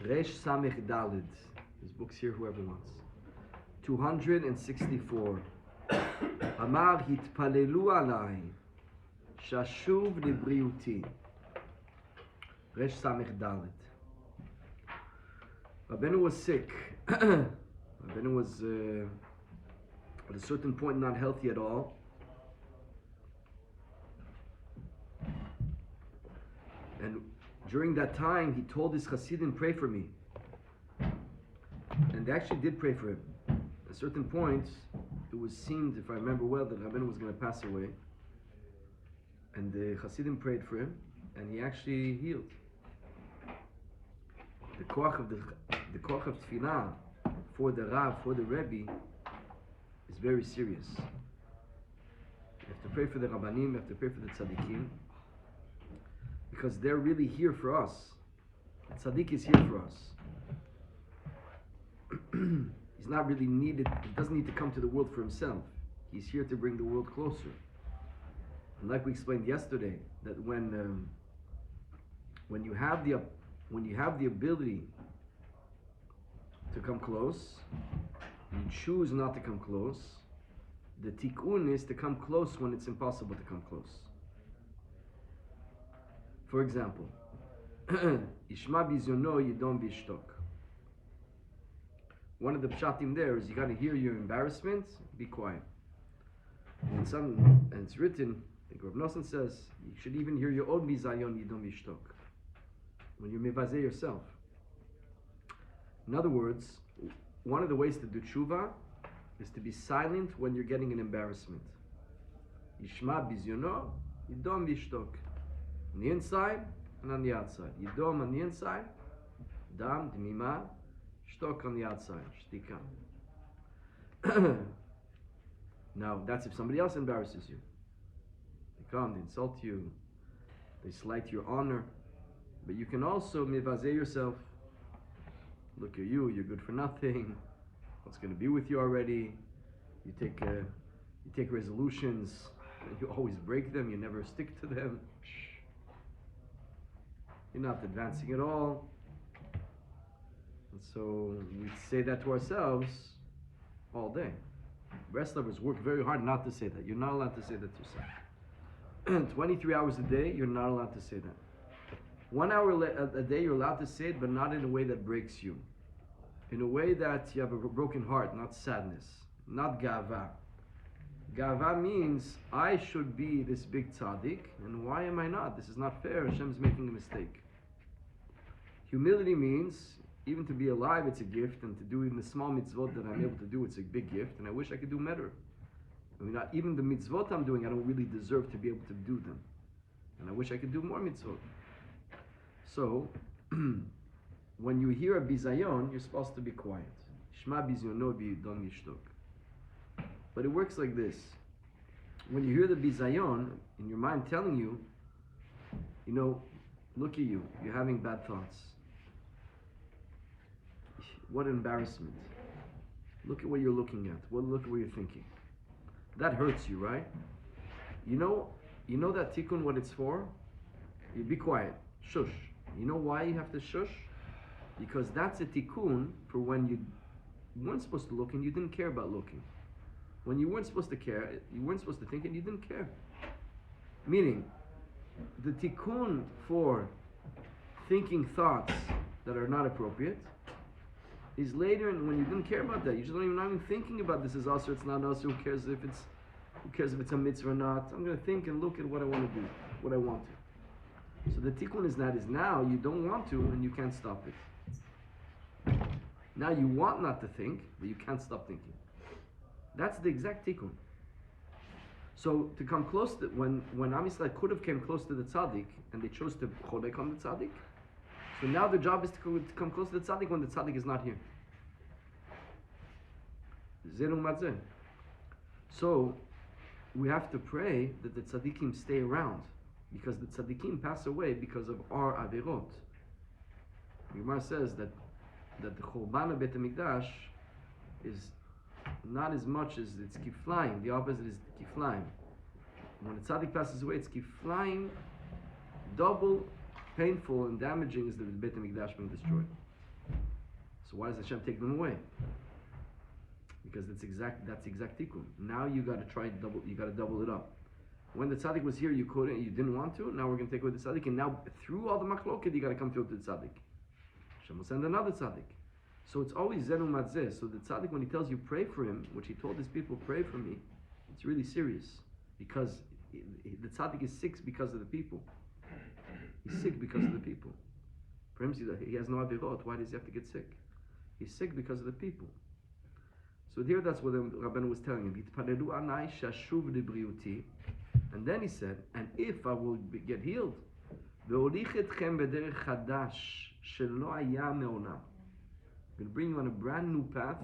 Resh Samech Dalid. There's books here, whoever wants. 264. Amar hitpalelu alai. Shashuv libriuti. Resh Samech Dalid. Rabbeinu was sick. Rabbeinu was at a certain point not healthy at all. And during that time, he told his Hasidim, pray for me. And they actually did pray for him. At a certain point, it seemed, if I remember well, that Rabbeinu was going to pass away. And the Hasidim prayed for him, and he actually healed. The koach of tefillah for the Rav, for the Rebbe, is very serious. You have to pray for the Rabbanim, you have to pray for the Tzaddikim, because they're really here for us. The Tzaddik is here for us. He's not really needed, he doesn't need to come to the world for himself. He's here to bring the world closer. And like we explained yesterday, that when you have the ability to come close, you choose not to come close. The tikkun is to come close when it's impossible to come close. For example, Ishma bizyono yidom bishtok. One of the pshatim there is you got to hear your embarrassment, be quiet. And it's written, I think Rav Nosson says, you should even hear your own bizayon yidom bishtok. When you mevazeh yourself. In other words, one of the ways to do tshuva is to be silent when you're getting an embarrassment. Yishma bizyono, yidom bishtok. On the inside and on the outside. Yidom on the inside, dam, dmima, shtok on the outside, shtika. Now, that's if somebody else embarrasses you. They come, they insult you, they slight your honor. But you can also mevazeh yourself. Look at you, you're good for nothing. What's going to be with you already? You take resolutions, and you always break them, you never stick to them. You're not advancing at all. And so we say that to ourselves all day. Wrestlers work very hard not to say that. You're not allowed to say that to yourself. 23 hours a day, you're not allowed to say that. 1 hour a day, you're allowed to say it, but not in a way that breaks you. In a way that you have a broken heart, not sadness, not gava. Gava means, I should be this big tzaddik, and why am I not? This is not fair, Hashem's making a mistake. Humility means, even to be alive, it's a gift, and to do even the small mitzvot that I'm able to do, it's a big gift, and I wish I could do better. I mean, even the mitzvot I'm doing, I don't really deserve to be able to do them. And I wish I could do more mitzvot. So, when you hear a bizayon, you're supposed to be quiet. Shma bizyono b'yidom yishtok. But it works like this. When you hear the bizayon, in your mind telling you, look at you, you're having bad thoughts. What embarrassment. Look at what you're looking at. Look at what you're thinking. That hurts you, right? You know that tikkun, what it's for? You be quiet. Shush. You know why you have to shush? Because that's a tikkun for when you weren't supposed to look and you didn't care about looking. When you weren't supposed to care, you weren't supposed to think and you didn't care. Meaning, the tikkun for thinking thoughts that are not appropriate is later, and when you didn't care about that, you just not even thinking about this is usher, it's not usher, who cares if it's a mitzvah or not. I'm going to think and look at what I want to do, what I want to. So the tikkun is now you don't want to and you can't stop it. Now you want not to think, but you can't stop thinking. That's the exact tikkun. So to come close to, when Am Yisrael could have came close to the tzaddik and they chose to chodek on the tzaddik, so now the job is to come close to the tzaddik when the tzaddik is not here. So we have to pray that the tzaddikim stay around, because the tzaddikim pass away because of our averot. The Gemara says that the Churban of Beit HaMikdash is not as much as it's kiflaim. The opposite is kiflaim. When the tzaddik passes away, it's kiflaim, double painful and damaging is the Beit HaMikdash being destroyed. So why does Hashem take them away? Because that's exact tikkun. Now you got to try double. You got to double it up. When the tzaddik was here, you couldn't. You didn't want to. Now we're going to take away the tzaddik, and now through all the machloket, you got to come through to the tzaddik. Hashem will send another tzaddik. So it's always zenu matzeh. So the tzaddik, when he tells you pray for him, which he told his people, pray for me, it's really serious, because the tzaddik is sick because of the people. He's sick because of the people. For him, he has no avirot. Why does he have to get sick? He's sick because of the people. So here, that's what the Rabbeinu was telling him. And then he said, and if I will get healed, I'm going to bring you on a brand new path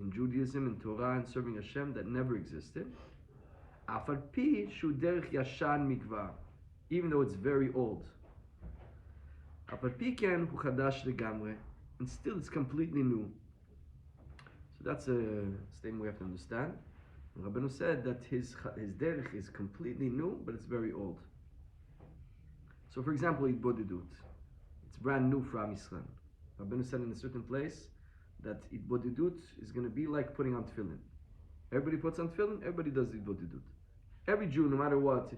in Judaism and Torah and serving Hashem that never existed. Even though it's very old. And still it's completely new. So that's a statement we have to understand. Rabbeinu said that his derech is completely new, but it's very old. So for example, Itbodedut. It's brand new for Am Yisrael. Rabbeinu said in a certain place that Itbodedut is going to be like putting on tefillin. Everybody puts on tefillin, everybody does Itbodedut. Every Jew, no matter what,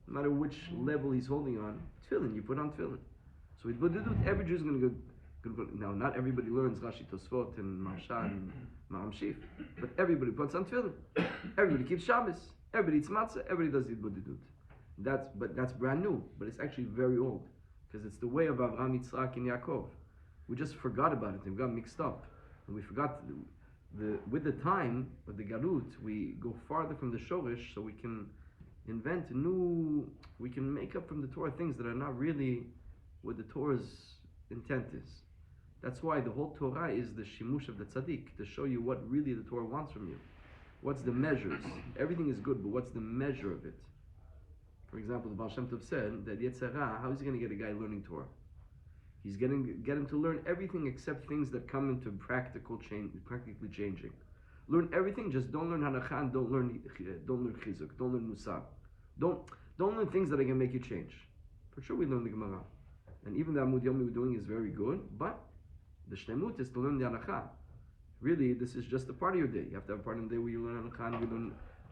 no matter which level he's holding on, tefillin, you put on tefillin. So Itbodedut, every Jew is going to go. Now, not everybody learns Rashi Tosfot and Marsha and Maram Shif, but everybody puts on tefillin. Everybody keeps Shabbos. Everybody eats matzah. Everybody does Itbodedut. That's brand new, but it's actually very old, because it's the way of Avraham, Yitzhak, and Yaakov. We just forgot about it. We got mixed up, and we forgot with the time of the Galut, we go farther from the Shorish, so we can invent we can make up from the Torah things that are not really what the Torah's intent is. That's why the whole Torah is the shimush of the tzaddik, to show you what really the Torah wants from you. What's the measures? Everything is good, but what's the measure of it? For example, the Baal Shem Tov said that Yetzirah, how is he going to get a guy learning Torah? He's get him to learn everything except things that come into practically changing. Learn everything, just don't learn Halacha, and don't learn Chizuk, don't learn Musar. Don't learn things that are going to make you change. For sure we learn the Gemara. And even the Amud Yomi we're doing is very good, but the Shlemut is to learn the Halacha. Really, this is just a part of your day. You have to have a part of the day where you learn Halacha, and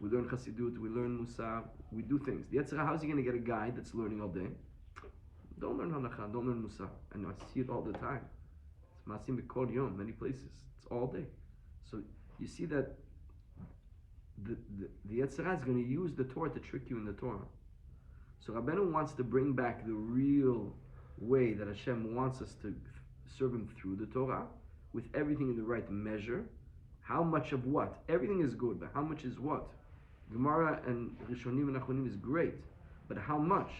we learn Chassidut, we learn Musar, we do things. The Yetzirah, how's he going to get a guy that's learning all day? Don't learn Halacha, don't learn Musar. And I see it all the time. It's Masim B'Kol Yom, many places. It's all day. So you see that the Yetzirah is going to use the Torah to trick you in the Torah. So Rabbeinu wants to bring back the real way that Hashem wants us to serve Him through the Torah, with everything in the right measure. How much of what? Everything is good, but how much is what? Gemara and Rishonim and Achronim is great, but how much?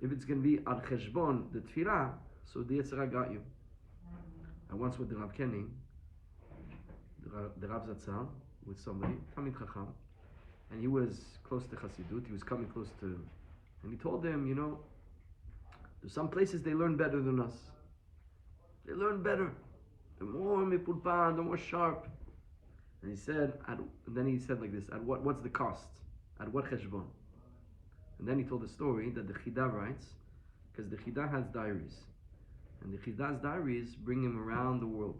If it's going to be al cheshbon, the tefillah, so the Yetzirah got you. I once with the Rav Kenny, the Rav Zatzal, with somebody, Talmid Chacham, and he was close to Chassidut, he was coming close to, and he told them, there's some places they learn better than us. They learn better. They're more mipulpan, they're more sharp. And he said, then he said like this, what's the cost? At what cheshbon? And then he told the story that the Chida writes, because the Chida has diaries. And the Chida's diaries bring him around the world.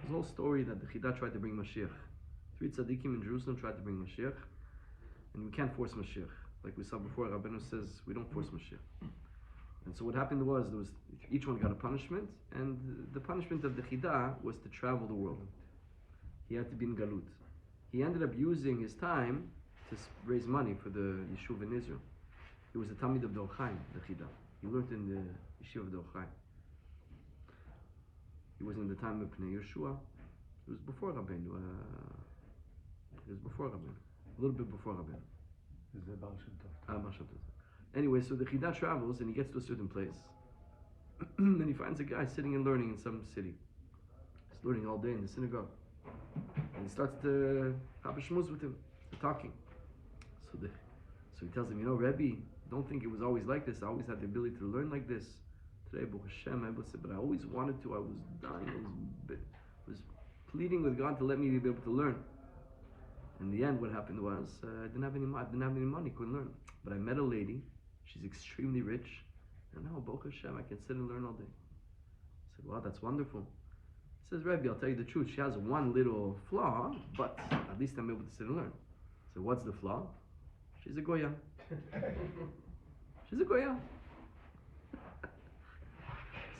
There's a whole story that the Chida tried to bring Mashiach. 3 tzaddikim in Jerusalem tried to bring Mashiach. And we can't force Mashiach. Like we saw before, Rabbeinu says, we don't force Mashiach. And so what happened was, each one got a punishment, and the punishment of the Chida was to travel the world. He had to be in Galut. He ended up using his time to raise money for the Yeshuv in Israel. He was the Talmid of Dor Chaim, the Chida. He learned in the Yeshiva of Dor Chaim. He was in the time of Pnei Yeshua. It was before Rabbeinu. A little bit before Rabbeinu. Is it Baal Shem Tov? Anyway, so the Chida travels and he gets to a certain place. And he finds a guy sitting and learning in some city. He's learning all day in the synagogue. And he starts to have a shmuz with him, talking. So he tells him, Rebbe, don't think it was always like this. I always had the ability to learn like this. Today, Baruch Hashem, but I always wanted to. I was dying. I was pleading with God to let me be able to learn. In the end, what happened was, I didn't have any money, couldn't learn. But I met a lady. She's extremely rich. And now, Baruch Hashem, I can sit and learn all day. I said, wow, that's wonderful. Says, Rebbe, I'll tell you the truth. She has one little flaw, but at least I'm able to sit and learn. So what's the flaw? She's a Goya. She's a Goya.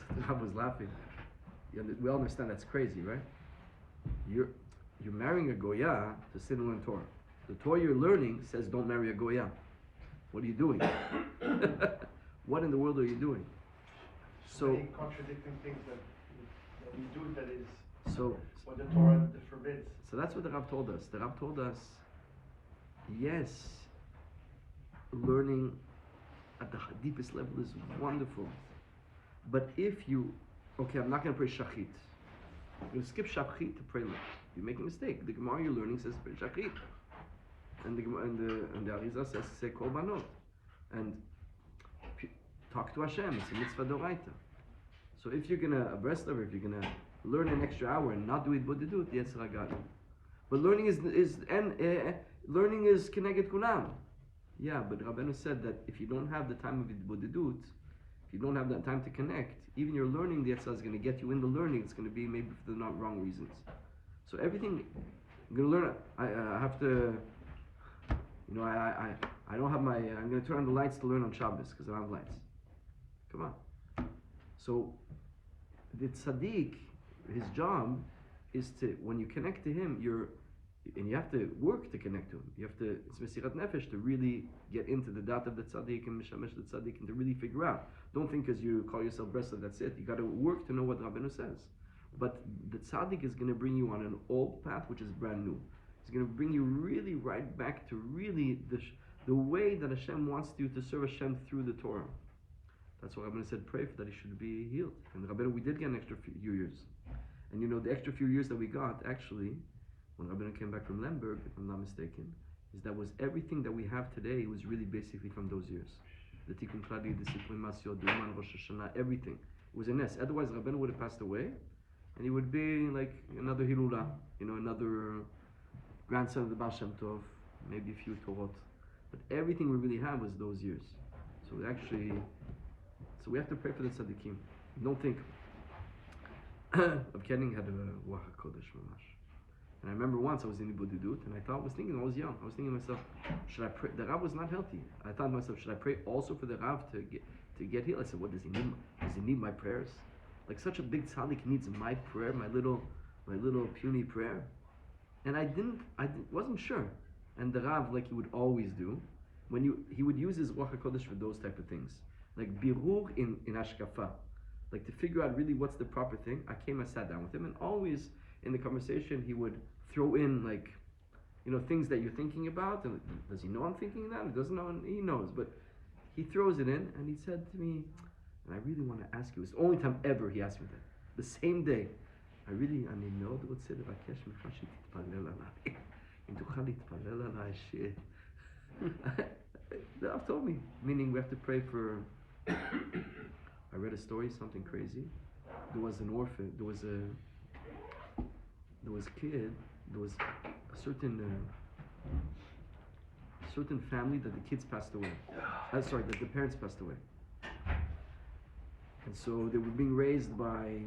So the Rav was laughing. We all understand that's crazy, right? You're marrying a Goya to sit and learn Torah. The Torah you're learning says don't marry a Goya. What are you doing? What in the world are you doing? So many contradicting things that we do that is what the Torah forbids. So that's what the Rav told us. The Rav told us, yes, learning at the deepest level is wonderful. But if you, okay, I'm not going to pray Shachit. I'm going to skip Shachit to pray Lech. You make a mistake. The Gemara you're learning says pray Shachit. And the Arizah says say Korbanot. And talk to Hashem. It's a mitzvah doraita. So if you're going to, a Breslover, if you're going to learn an extra hour and not do it, but do it, yes, Ragat. But learning is Keneged Kulam. Yeah, but Rabbeinu said that if you don't have the time of Bodedut, if you don't have that time to connect, even your learning, the Yetzirah is going to get you in the learning. It's going to be maybe for the not wrong reasons. So everything, I'm going to learn. I have to, I don't have my. I'm going to turn on the lights to learn on Shabbos because I don't have lights. Come on. So the tzaddik, his job is to, when you connect to him, and you have to work to connect to him. You have to, it's Mesirat Nefesh to really get into the dat of the tzaddik and Mishamesh the tzaddik and to really figure out. Don't think because you call yourself Breslev, that's it. You got to work to know what Rabbeinu says. But the tzaddik is going to bring you on an old path which is brand new. It's going to bring you really right back to really the way that Hashem wants you to serve Hashem through the Torah. That's why Rabbeinu said pray for that he should be healed. And Rabbeinu, we did get an extra few years. And the extra few years that we got, actually, when Rabbeinu came back from Lemberg, if I'm not mistaken, is that was everything that we have today was really basically from those years. The Tikkun Klali, the Siprim Masyo, the Uman Rosh Hashanah, everything. It was a nest. Otherwise, Rabbeinu would have passed away, and he would be like another Hilula, another grandson of the Baal Shem Tov, maybe a few Torot. But everything we really have was those years. So we have to pray for the tzaddikim. Don't think. Rav Kenning had a Ruach HaKodesh Mamash. And I remember once I was in Ibudidut, and I was thinking, I was young, I was thinking to myself, should I pray? The Rav was not healthy. I thought to myself, should I pray also for the Rav to get healed? I said, what does he need? Does he need my prayers? Like such a big tzaddik needs my prayer, my little puny prayer. And I wasn't sure. And the Rav, like he would always do, he would use his Ruach HaKodesh for those type of things. Like birur in Ashkafa. Like to figure out really what's the proper thing. I sat down with him, and always in the conversation he would throw in things that you're thinking about, and does he know I'm thinking that? He doesn't know, and he knows, but he throws it in, and he said to me, and I really want to ask you, it's the only time ever he asked me that, the same day, אני מאוד רוצה לבקש ממך שתתפלל עליי, אם תוכל להתפלל עליי the Rav told me, meaning we have to pray for. I read a story, something crazy. There was an orphan. There was a kid. There was a certain family that the kids passed away. That the parents passed away. And so they were being raised by.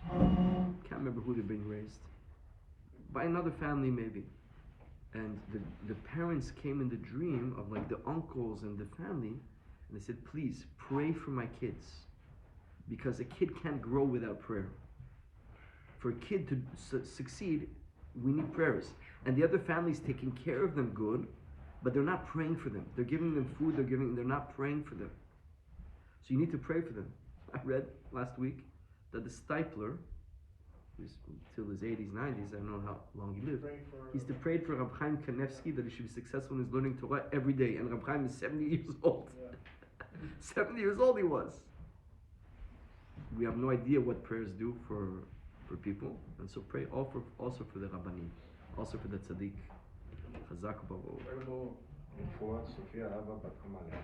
Can't remember who they're being raised. By another family maybe. And the parents came in the dream of like the uncles and the family, and they said, please pray for my kids, because a kid can't grow without prayer. For a kid to succeed, we need prayers. And the other family's taking care of them good, but they're not praying for them. They're giving them food, they're not praying for them. So you need to pray for them. I read last week that the Stipler, who's till his 80s, 90s, I don't know how long he lived. He used to pray for Rab Chaim Kanevsky that he should be successful in his learning Torah every day. And Rab Chaim is 70 years old. Yeah. 70 years old he was. We have no idea what prayers do for people. And so pray also for the Rabbanim, also for the Tzaddik. Chazak Baruch. רפואה סופיה אבא בת חמלה.